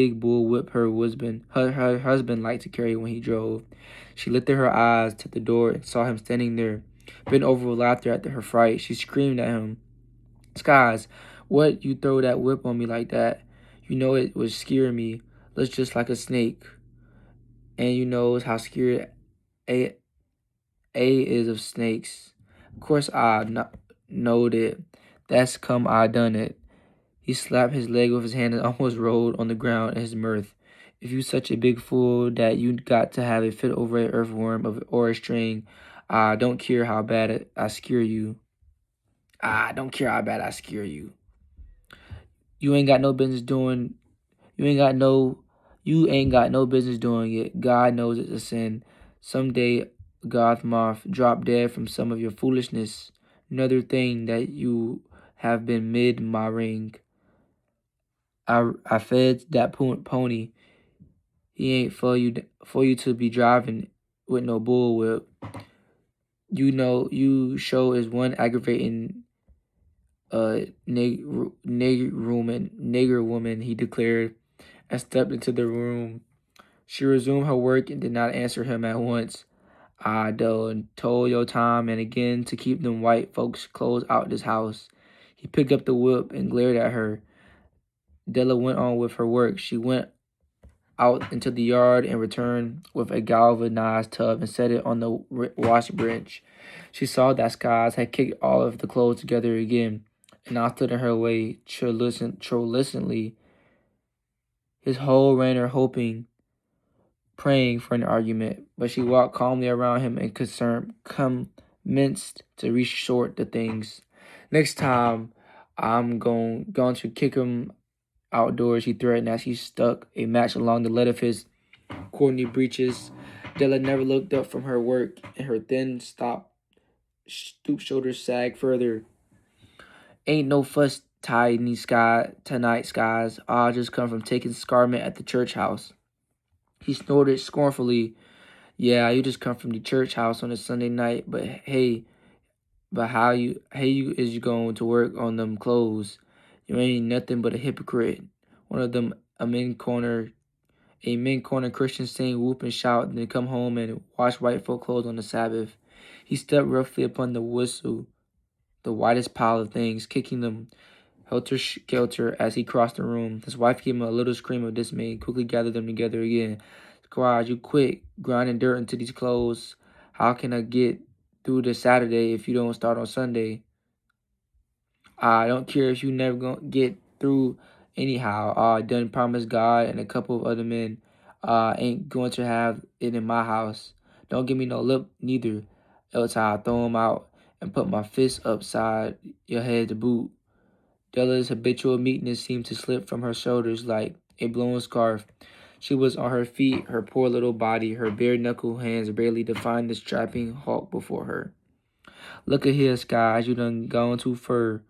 big bull whip her husband liked to carry when he drove. She lifted her eyes to the door and saw him standing there, bent over with laughter at her fright. She screamed at him, "Skies, what you throw that whip on me like that? You know it was scaring me. Looks just like a snake. And you knows how scared A, A is of snakes. Of course knowed it. That's come I done it." He slapped his leg with his hand and almost rolled on the ground in his mirth. "If you such a big fool that you got to have a fit over an earthworm or a string, I don't care how bad I scare you. I don't care how bad I scare you. You ain't got no business doing. You ain't got no. You ain't got no business doing it. God knows it's a sin. Someday, Gothmoth, drop dead from some of your foolishness. Another thing that you have been mid my ring. I fed that pony. He ain't for you to be driving with no bullwhip. You know you show is one aggravating nigger woman," he declared, and stepped into the room. She resumed her work and did not answer him at once. "I done told your time and again to keep them white folks clothes out this house." He picked up the whip and glared at her. Della went on with her work. She went out into the yard and returned with a galvanized tub and set it on the wash bench. She saw that Skies had kicked all of the clothes together again, and now stood in her way, truculently, his whole manner hoping, praying for an argument. But she walked calmly around him and commenced to resort the things. "Next time, I'm going to kick him outdoors," he threatened as he stuck a match along the leg of his corny breeches. Della never looked up from her work, and her thin, stooped shoulders sagged further. "Ain't no fuss tonight, Skies. I just come from taking scarment at the church house." He snorted scornfully. "Yeah, you just come from the church house on a Sunday night, but how you is you going to work on them clothes? You ain't nothing but a hypocrite. One of them a men corner Christian sing, whoop and shout, then come home and wash white folk clothes on the Sabbath." He stepped roughly upon the whistle, the whitest pile of things, kicking them helter-skelter as he crossed the room. His wife gave him a little scream of dismay and quickly gathered them together again. "Squad, you quit grinding dirt into these clothes. How can I get through the Saturday if you don't start on Sunday? I don't care if you never gonna get through anyhow. I done promised God and a couple of other men ain't going to have it in my house. Don't give me no lip neither, else I'll throw 'em out and put my fist upside your head to boot." Della's habitual meekness seemed to slip from her shoulders like a blown scarf. She was on her feet, her poor little body, her bare-knuckled hands barely defined the strapping hulk before her. "Look at here, Skies, you done gone too fur.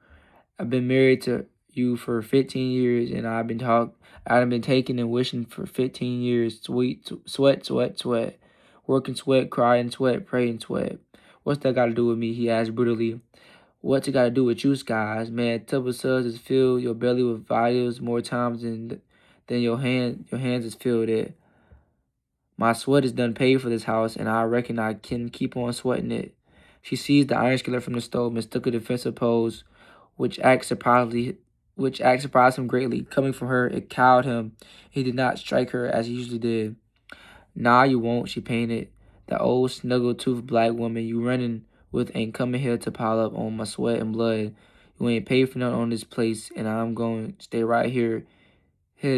I've been married to you for 15 years, and I've been taking and wishing for 15 years. Sweat. Work and sweat, cry and sweat, pray and sweat. What's that got to do with me?" he asked brutally. "What's it got to do with you, Skies? Man, tub of suds has filled your belly with vitals more times than your hands has filled it. My sweat is done paid for this house, and I reckon I can keep on sweating it." She seized the iron skillet from the stove and took a defensive pose, which act surprised him greatly. Coming from her, it cowed him. He did not strike her as he usually did. "Nah, you won't," she painted. "That old snuggle-toothed black woman you running with ain't coming here to pile up on my sweat and blood. You ain't paid for nothing on this place, and I'm going to stay right here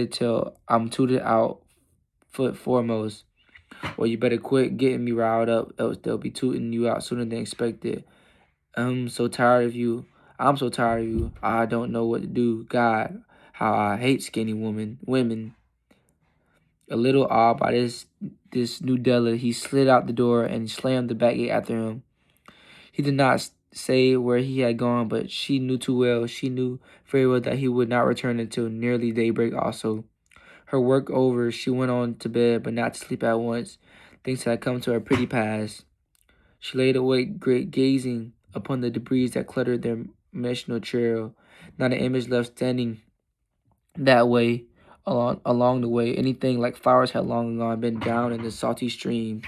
till I'm tooted out foot foremost. Well, you better quit getting me riled up, else they'll be tooting you out sooner than expected. I'm so tired of you. I'm so tired of you. I don't know what to do. God, how I hate skinny women." A little awed by this new Della, he slid out the door and slammed the back gate after him. He did not say where he had gone, but she knew too well. She knew very well that he would not return until nearly daybreak also. Her work over, she went on to bed, but not to sleep at once. Things had come to her pretty pass. She laid awake, gazing upon the debris that cluttered their missional trail. Not an image left standing that way Along the way, anything like flowers had long gone been down in the salty stream.